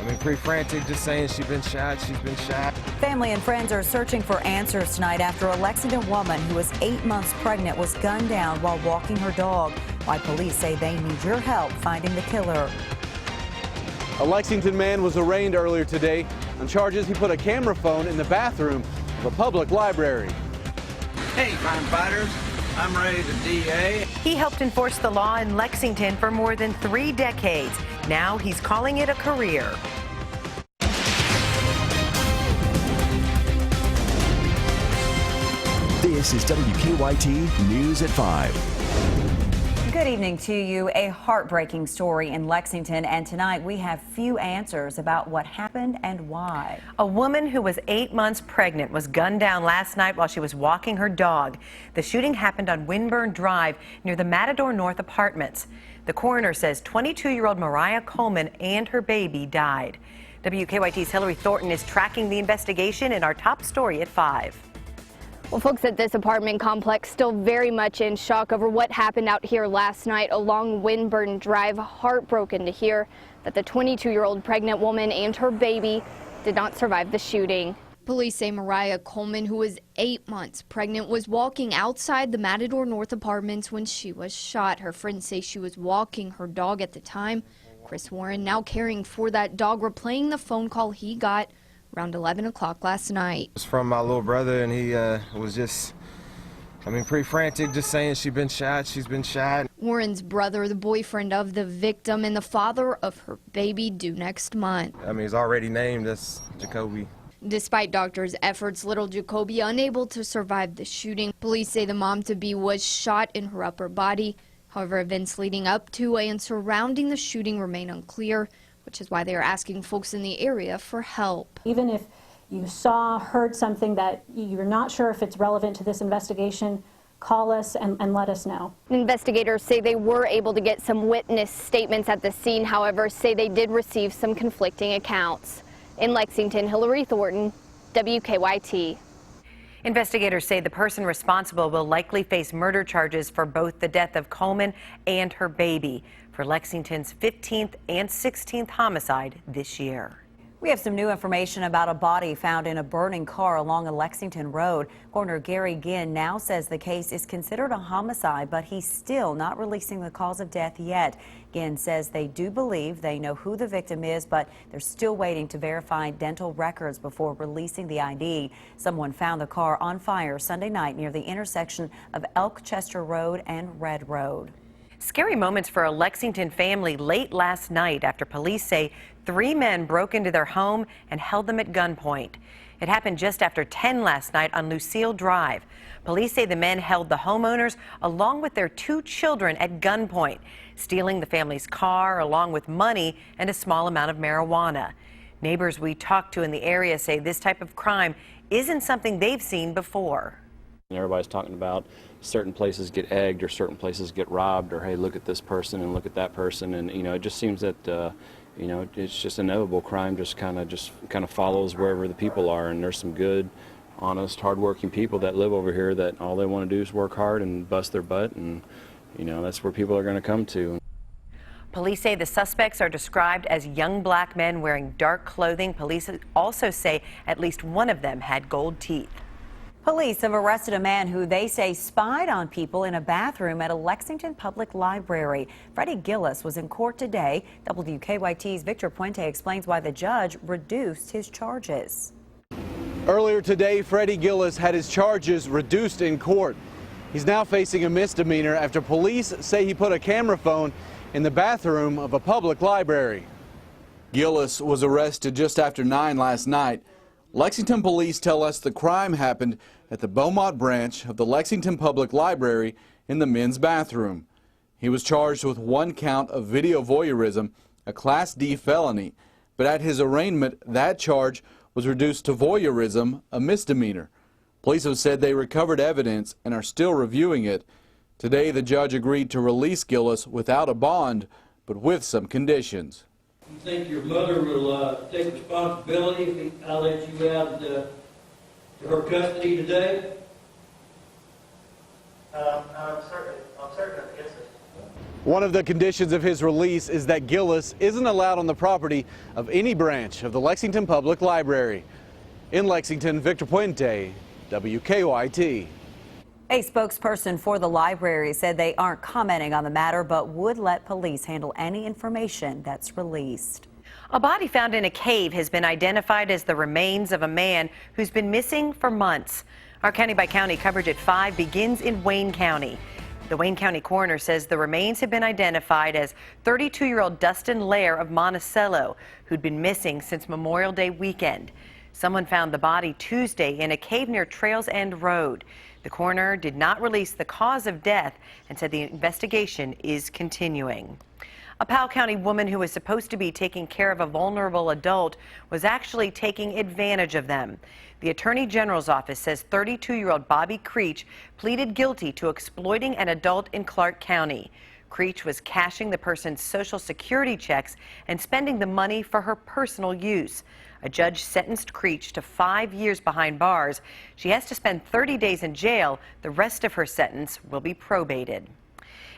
I mean, pretty frantic, just saying she's been shot. Family and friends are searching for answers tonight after a Lexington woman who was 8 months pregnant was gunned down while walking her dog. Why police say they need your help finding the killer. A Lexington man was arraigned earlier today on charges he put a camera phone in the bathroom of a public library. Hey, crime fighters. I'm Ray, the DA. He helped enforce the law in Lexington for more than 3 decades. Now he's calling it a career. This is WKYT News at 5. Good evening to you. A heartbreaking story in Lexington, and tonight we have few answers about what happened and why. A woman who was 8 months pregnant was gunned down last night while she was walking her dog. The shooting happened on Winburn Drive near the Matador North Apartments. The coroner says 22-year-old Mariah Coleman and her baby died. WKYT's Hillary Thornton is tracking the investigation in our top story at 5. Well, folks at this apartment complex still very much in shock over what happened out here last night along Winburn Drive. Heartbroken to hear that the 22-year-old pregnant woman and her baby did not survive the shooting. Police say Mariah Coleman, who was 8 months pregnant, was walking outside the Matador North Apartments when she was shot. Her friends say she was walking her dog at the time. Chris Warren, now caring for that dog, replaying the phone call he got around 11 o'clock last night. It's from my little brother, and he was just, pretty frantic, just saying she's been shot. Warren's brother, the boyfriend of the victim, and the father of her baby, due next month. He's already named. That's Jacoby. Despite doctors' efforts, little Jacoby unable to survive the shooting. Police say the mom-to-be was shot in her upper body. However, events leading up to and surrounding the shooting remain unclear, which is why they are asking folks in the area for help. Even if you heard something that you're not sure if it's relevant to this investigation, call us and let us know. Investigators say they were able to get some witness statements at the scene, however, say they did receive some conflicting accounts. In Lexington, Hillary Thornton, WKYT. Investigators say the person responsible will likely face murder charges for both the death of Coleman and her baby for Lexington's 15th and 16th homicide this year. We have some new information about a body found in a burning car along a Lexington road. Coroner Gary Ginn now says the case is considered a homicide, but he's still not releasing the cause of death yet. Ginn says they do believe they know who the victim is, but they're still waiting to verify dental records before releasing the ID. Someone found the car on fire Sunday night near the intersection of Elkchester Road and Red Road. Scary moments for a Lexington family late last night after police say 3 men broke into their home and held them at gunpoint. It happened just after 10 last night on Lucille Drive. Police say the men held the homeowners along with their 2 children at gunpoint, stealing the family's car along with money and a small amount of marijuana. Neighbors we talked to in the area say this type of crime isn't something they've seen before. Everybody's talking about certain places get egged or certain places get robbed, or hey, look at this person and look at that person, and it just seems that it's just inevitable. Crime just kind of follows wherever the people are, and there's some good, honest, hardworking people that live over here that all they want to do is work hard and bust their butt, and that's where people are going to come to. Police say the suspects are described as young black men wearing dark clothing. Police also say at least one of them had gold teeth. Police have arrested a man who they say spied on people in a bathroom at a Lexington public library. Freddie Gillis was in court today. WKYT's Victor Puente explains why the judge reduced his charges. Earlier today, Freddie Gillis had his charges reduced in court. He's now facing a misdemeanor after police say he put a camera phone in the bathroom of a public library. Gillis was arrested just after 9 last night. Lexington police tell us the crime happened at the Beaumont branch of the Lexington Public Library in the men's bathroom. He was charged with 1 count of video voyeurism, a Class D felony, but at his arraignment, that charge was reduced to voyeurism, a misdemeanor. Police have said they recovered evidence and are still reviewing it. Today, the judge agreed to release Gillis without a bond, but with some conditions. You think your mother will take responsibility if I let you out to her custody today? I'm certain, yes, sir. One of the conditions of his release is that Gillis isn't allowed on the property of any branch of the Lexington Public Library. In Lexington, Victor Puente, WKYT. A spokesperson for the library said they aren't commenting on the matter, but would let police handle any information that's released. A body found in a cave has been identified as the remains of a man who's been missing for months. Our County by County coverage at 5 begins in Wayne County. The Wayne County coroner says the remains have been identified as 32-year-old Dustin Lair of Monticello, who'd been missing since Memorial Day weekend. Someone found the body Tuesday in a cave near Trails End Road. The coroner did not release the cause of death and said the investigation is continuing. A Powell County woman who was supposed to be taking care of a vulnerable adult was actually taking advantage of them. The Attorney General's office says 32-year-old Bobby Creech pleaded guilty to exploiting an adult in Clark County. Creech was cashing the person's Social Security checks and spending the money for her personal use. A judge sentenced Creech to 5 years behind bars. She has to spend 30 days in jail. The rest of her sentence will be probated.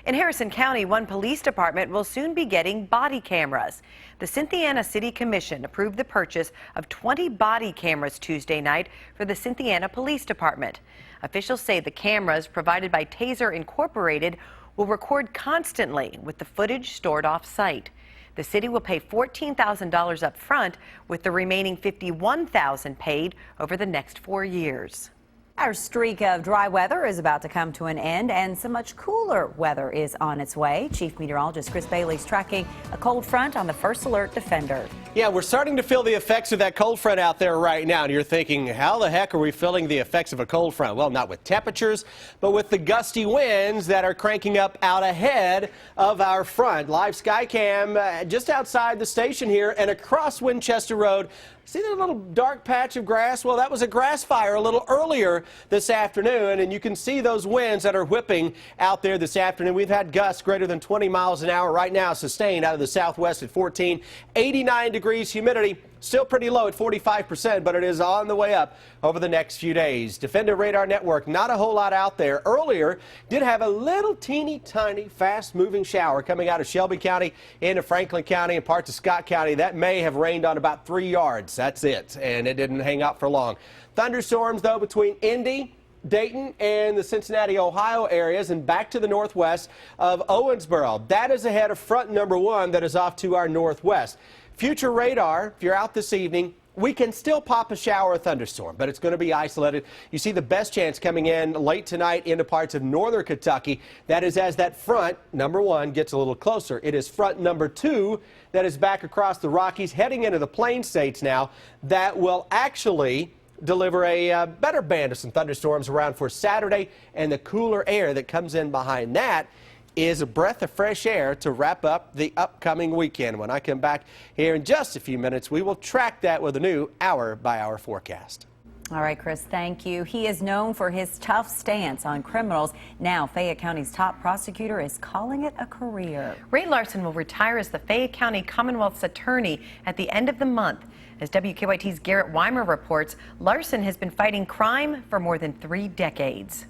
In Harrison County, one police department will soon be getting body cameras. The Cynthiana City Commission approved the purchase of 20 body cameras Tuesday night for the Cynthiana Police Department. Officials say the cameras provided by Taser Incorporated will record constantly with the footage stored off-site. The city will pay $14,000 up front, with the remaining $51,000 paid over the next 4 years. Our streak of dry weather is about to come to an end, and some much cooler weather is on its way. Chief Meteorologist Chris Bailey's tracking a cold front on the First Alert Defender. Yeah, we're starting to feel the effects of that cold front out there right now. And you're thinking, how the heck are we feeling the effects of a cold front? Well, not with temperatures, but with the gusty winds that are cranking up out ahead of our front. Live Skycam just outside the station here and across Winchester Road. See that little dark patch of grass? Well, that was a grass fire a little earlier this afternoon, and you can see those winds that are whipping out there this afternoon. We've had gusts greater than 20 miles an hour right now, sustained out of the southwest at 14, 89 degrees, humidity still pretty low at 45%, but it is on the way up over the next few days. Defender Radar Network, not a whole lot out there. Earlier, did have a little teeny tiny fast-moving shower coming out of Shelby County into Franklin County and parts of Scott County. That may have rained on about 3 yards. That's it, and it didn't hang out for long. Thunderstorms, though, between Indy, Dayton, and the Cincinnati, Ohio areas, and back to the northwest of Owensboro. That is ahead of front number 1 that is off to our northwest. Future radar, if you're out this evening, we can still pop a shower or thunderstorm, but it's going to be isolated. You see the best chance coming in late tonight into parts of northern Kentucky. That is as that front, number 1, gets a little closer. It is front number 2 that is back across the Rockies, heading into the Plain States now, that will actually deliver a better band of some thunderstorms around for Saturday, and the cooler air that comes in behind that is a breath of fresh air to wrap up the upcoming weekend. When I come back here in just a few minutes, we will track that with a new hour-by-hour forecast. All right, Chris, thank you. He is known for his tough stance on criminals. Now, Fayette County's top prosecutor is calling it a career. Ray Larson will retire as the Fayette County Commonwealth's attorney at the end of the month. As WKYT's Garrett Weimer reports, Larson has been fighting crime for more than 3 decades.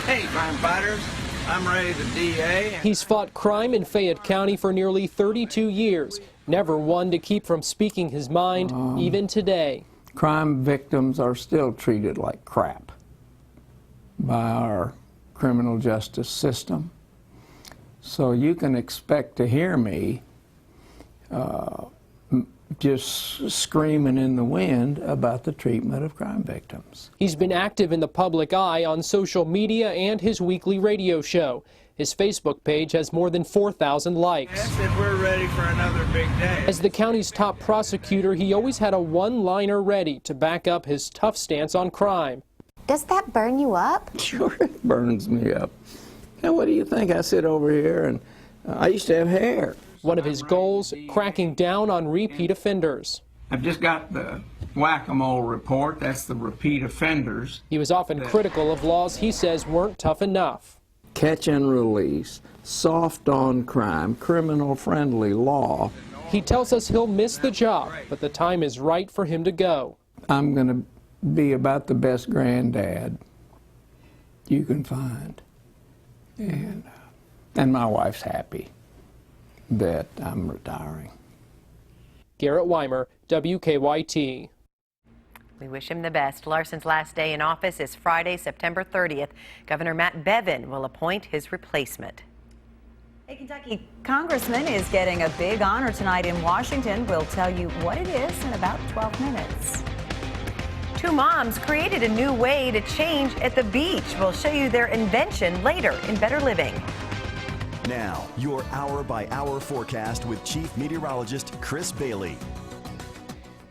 Hey, crime fighters. I'm Ray, the DA. He's fought crime in Fayette County for nearly 32 years, never one to keep from speaking his mind, even today. Crime victims are still treated like crap by our criminal justice system. So you can expect to hear me just screaming in the wind about the treatment of crime victims. He's been active in the public eye on social media and his weekly radio show. His Facebook page has more than 4,000 likes. Yes, if we're ready for another big day. As the county's top prosecutor, he always had a one-liner ready to back up his tough stance on crime. Does that burn you up? Sure, it burns me up. And what do you think? I sit over here and I used to have hair. One of his goals, cracking down on repeat offenders. I've just got the whack-a-mole report. That's the repeat offenders. He was often critical of laws he says weren't tough enough. Catch and release, soft on crime, criminal-friendly law. He tells us he'll miss the job, but the time is right for him to go. I'm going to be about the best granddad you can find. And my wife's happy. that I'm retiring. Garrett Weimer, WKYT. We wish him the best. Larson's last day in office is Friday, September 30th. Governor Matt Bevin will appoint his replacement. A Kentucky congressman is getting a big honor tonight in Washington. We'll tell you what it is in about 12 minutes. Two moms created a new way to change at the beach. We'll show you their invention later in Better Living. Now, your hour-by-hour forecast with Chief Meteorologist Chris Bailey.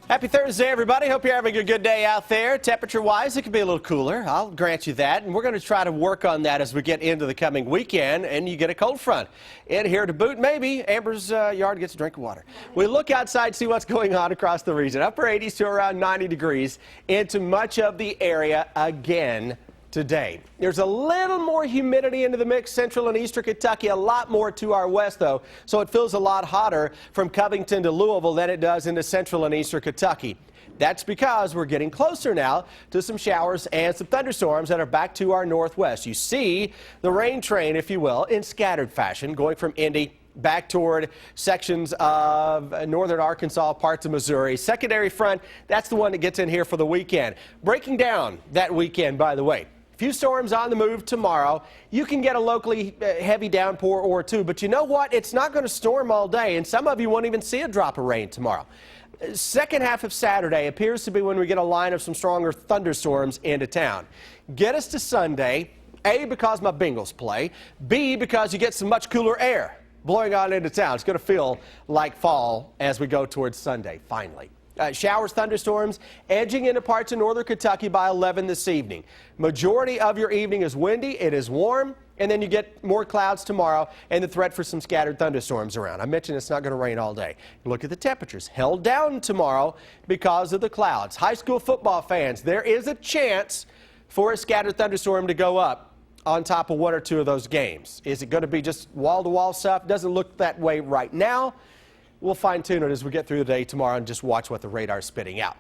Happy Thursday, everybody. Hope you're having a good day out there. Temperature-wise, it could be a little cooler. I'll grant you that. And we're going to try to work on that as we get into the coming weekend and you get a cold front. In here to boot, maybe Amber's yard gets a drink of water. We look outside, see what's going on across the region. Upper 80s to around 90 degrees into much of the area again today. There's a little more humidity into the mix, central and eastern Kentucky, a lot more to our west, though, so it feels a lot hotter from Covington to Louisville than it does into central and eastern Kentucky. That's because we're getting closer now to some showers and some thunderstorms that are back to our northwest. You see the rain train, if you will, in scattered fashion, going from Indy back toward sections of northern Arkansas, parts of Missouri. Secondary front, that's the one that gets in here for the weekend. Breaking down that weekend, by the way. Few storms on the move tomorrow. You can get a locally heavy downpour or two, but you know what? It's not going to storm all day, and some of you won't even see a drop of rain tomorrow. Second half of Saturday appears to be when we get a line of some stronger thunderstorms into town. Get us to Sunday, A, because my Bengals play, B, because you get some much cooler air blowing on into town. It's going to feel like fall as we go towards Sunday, finally. Showers, thunderstorms edging into parts of northern Kentucky by 11 this evening. Majority of your evening is windy, it is warm, and then you get more clouds tomorrow and the threat for some scattered thunderstorms around. I mentioned it's not going to rain all day. Look at the temperatures. Held down tomorrow because of the clouds. High school football fans, there is a chance for a scattered thunderstorm to go up on top of one or two of those games. Is it going to be just wall-to-wall stuff? Doesn't look that way right now. We'll fine-tune it as we get through the day tomorrow and just watch what the radar's spitting out.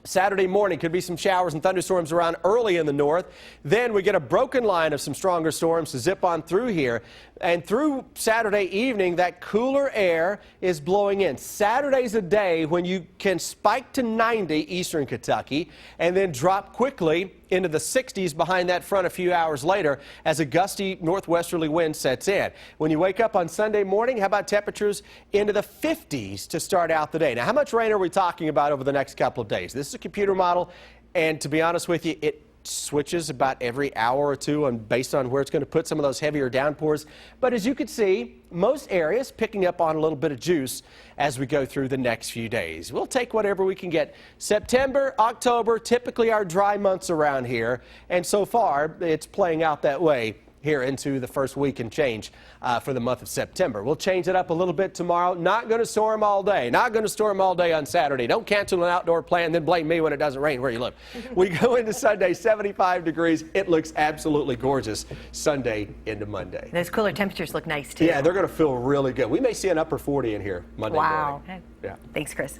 Saturday morning could be some showers and thunderstorms around early in the north. Then we get a broken line of some stronger storms to zip on through here. And through Saturday evening, that cooler air is blowing in. Saturday's a day when you can spike to 90 eastern Kentucky and then drop quickly into the 60s behind that front a few hours later as a gusty northwesterly wind sets in. When you wake up on Sunday morning, how about temperatures into the 50s to start out the day? Now, how much rain are we talking about over the next couple of days? This is a computer model, and to be honest with you, it switches about every hour or two and based on where it's going to put some of those heavier downpours. But as you can see, most areas picking up on a little bit of juice as we go through the next few days. We'll take whatever we can get. September, October, typically our dry months around here, and so far it's playing out that way here into the first week and change for the month of September. We'll change it up a little bit tomorrow. Not going to storm all day. Not going to storm all day on Saturday. Don't cancel an outdoor plan and then blame me when it doesn't rain where you live. We go into Sunday, 75 degrees. It looks absolutely gorgeous Sunday into Monday. Those cooler temperatures look nice, too. Yeah, they're going to feel really good. We may see an upper 40 in here Monday morning. Wow. Yeah. Thanks, Chris.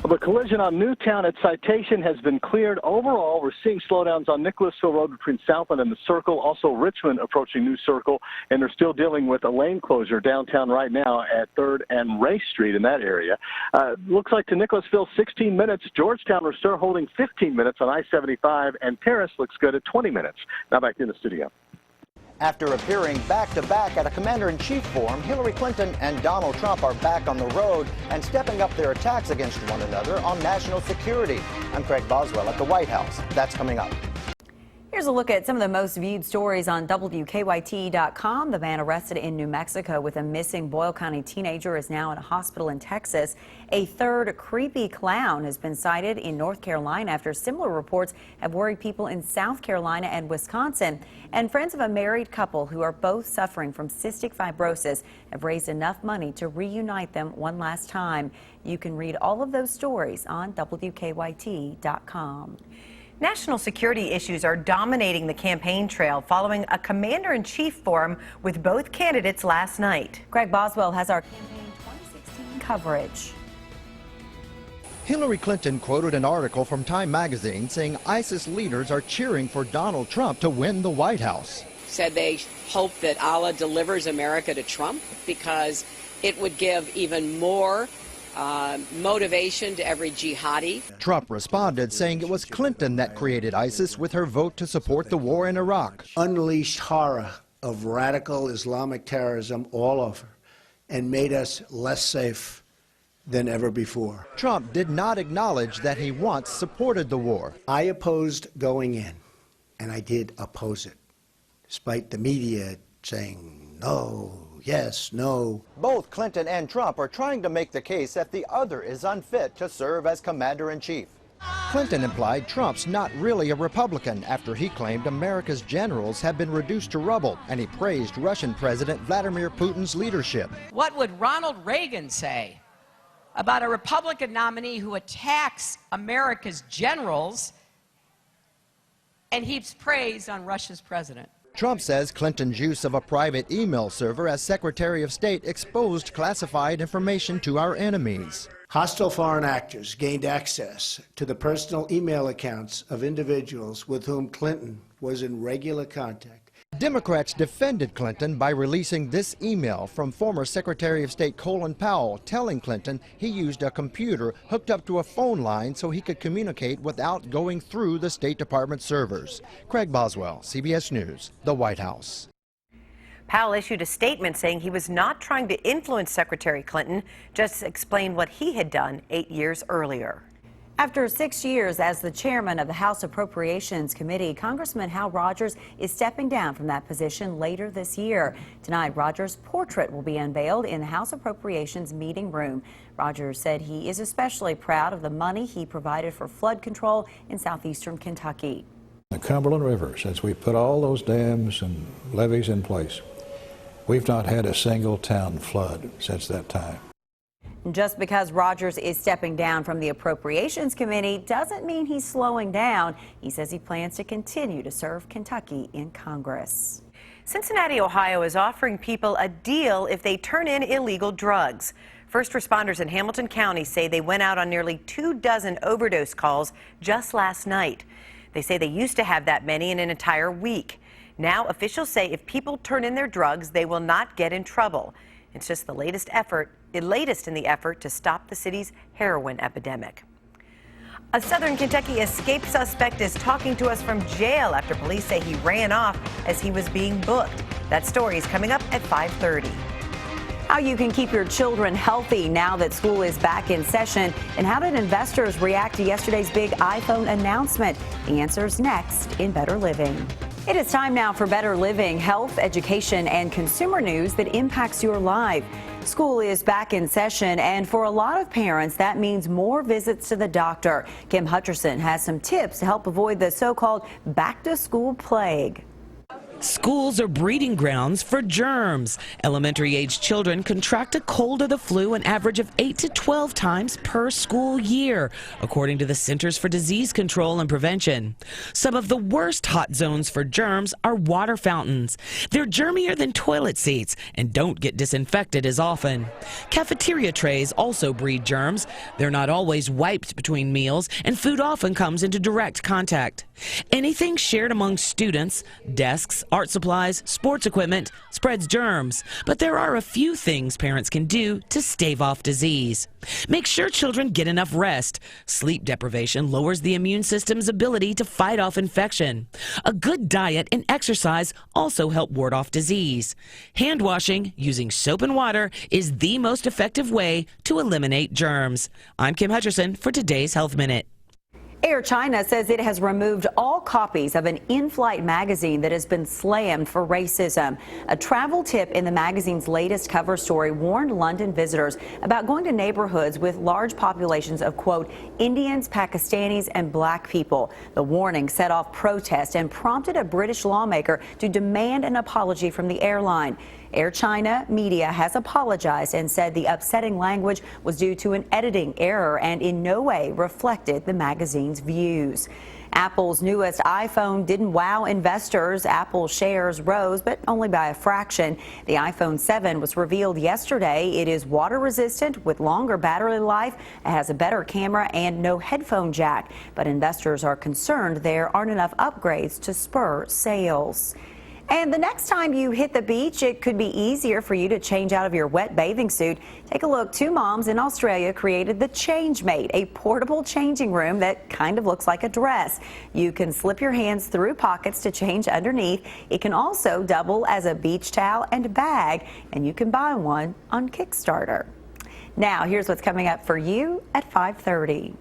The collision on Newtown at Citation has been cleared. Overall, we're seeing slowdowns on Nicholasville Road between Southland and the Circle, also Richmond approaching New Circle, and they're still dealing with a lane closure downtown right now at 3rd and Race Street in that area. Looks like to Nicholasville, 16 minutes. Georgetown, we're still holding 15 minutes on I-75, and Paris looks good at 20 minutes. Now back in the studio. After appearing back-to-back at a commander-in-chief forum, Hillary Clinton and Donald Trump are back on the road and stepping up their attacks against one another on national security. I'm Craig Boswell at the White House. That's coming up. Here's a look at some of the most viewed stories on WKYT.com. The man arrested in New Mexico with a missing Boyle County teenager is now in a hospital in Texas. A third creepy clown has been sighted in North Carolina after similar reports have worried people in South Carolina and Wisconsin. And friends of a married couple who are both suffering from cystic fibrosis have raised enough money to reunite them one last time. You can read all of those stories on WKYT.com. National security issues are dominating the campaign trail following a commander-in-chief forum with both candidates last night. Greg Boswell has our campaign 2016 coverage. Hillary Clinton quoted an article from Time magazine saying ISIS leaders are cheering for Donald Trump to win the White House. said they hope that Allah delivers America to Trump because it would give even more motivation to every jihadi. Trump responded saying it was Clinton that created ISIS with her vote to support the war in Iraq. Unleashed horror of radical Islamic terrorism all over and made us less safe than ever before. Trump did not acknowledge that he once supported the war. I opposed going in, and I did oppose it, despite the media saying no, yes, no. Both Clinton and Trump are trying to make the case that the other is unfit to serve as commander-in-chief. Clinton implied Trump's not really a Republican after he claimed America's generals have been reduced to rubble, and he praised Russian President Vladimir Putin's leadership. What would Ronald Reagan say about a Republican nominee who attacks America's generals and heaps praise on Russia's president? Trump says Clinton's use of a private email server as Secretary of State exposed classified information to our enemies. Hostile foreign actors gained access to the personal email accounts of individuals with whom Clinton was in regular contact. Democrats defended Clinton by releasing this email from former Secretary of State Colin Powell telling Clinton he used a computer hooked up to a phone line so he could communicate without going through the State Department servers. Craig Boswell, CBS News, the White House. Powell issued a statement saying he was not trying to influence Secretary Clinton, just explained what he had done 8 years earlier. After 6 years as the chairman of the House Appropriations Committee, Congressman Hal Rogers is stepping down from that position later this year. Tonight, Rogers' portrait will be unveiled in the House Appropriations meeting room. Rogers said he is especially proud of the money he provided for flood control in southeastern Kentucky. The Cumberland River, since we put all those dams and levees in place, we've not had a single town flood since that time. Just because Rogers is stepping down from the Appropriations Committee doesn't mean he's slowing down. He says he plans to continue to serve Kentucky in Congress. Cincinnati, Ohio is offering people a deal if they turn in illegal drugs. First responders in Hamilton County say they went out on nearly 24 overdose calls just last night. They say they used to have that many in an entire week. Now officials say if people turn in their drugs, they will not get in trouble. It's just the latest in the effort to stop the city's heroin epidemic. A Southern Kentucky escape suspect is talking to us from jail after police say he ran off as he was being booked. That story is coming up at 5:30. How you can keep your children healthy now that school is back in session, and how did investors react to yesterday's big iPhone announcement? The answer's next in Better Living. It is time now for Better Living, health, education, and consumer news that impacts your life. School is back in session, and for a lot of parents, that means more visits to the doctor. Kim Hutcherson has some tips to help avoid the so-called back-to-school plague. Schools are breeding grounds for germs. Elementary-age children contract a cold or the flu an average of 8 to 12 times per school year, according to the Centers for Disease Control and Prevention. Some of the worst hot zones for germs are water fountains. They're germier than toilet seats and don't get disinfected as often. Cafeteria trays also breed germs. They're not always wiped between meals, and food often comes into direct contact. Anything shared among students, desks, art supplies, sports equipment, spreads germs. But there are a few things parents can do to stave off disease. Make sure children get enough rest. Sleep deprivation lowers the immune system's ability to fight off infection. A good diet and exercise also help ward off disease. Hand washing using soap and water is the most effective way to eliminate germs. I'm Kim Hutcherson for today's Health Minute. Air China says it has removed all copies of an in-flight magazine that has been slammed for racism. A travel tip in the magazine's latest cover story warned London visitors about going to neighborhoods with large populations of, quote, Indians, Pakistanis, and black people. The warning set off protests and prompted a British lawmaker to demand an apology from the airline. Air China media has apologized and said the upsetting language was due to an editing error and in no way reflected the magazine's views. Apple's newest iPhone didn't wow investors. Apple shares rose, but only by a fraction. The iPhone 7 was revealed yesterday. It is water resistant with longer battery life. It has a better camera and no headphone jack. But investors are concerned there aren't enough upgrades to spur sales. And the next time you hit the beach, it could be easier for you to change out of your wet bathing suit. Take a look. 2 moms in Australia created the Change Mate, a portable changing room that kind of looks like a dress. You can slip your hands through pockets to change underneath. It can also double as a beach towel and bag, and you can buy one on Kickstarter. Now, here's what's coming up for you at 5:30.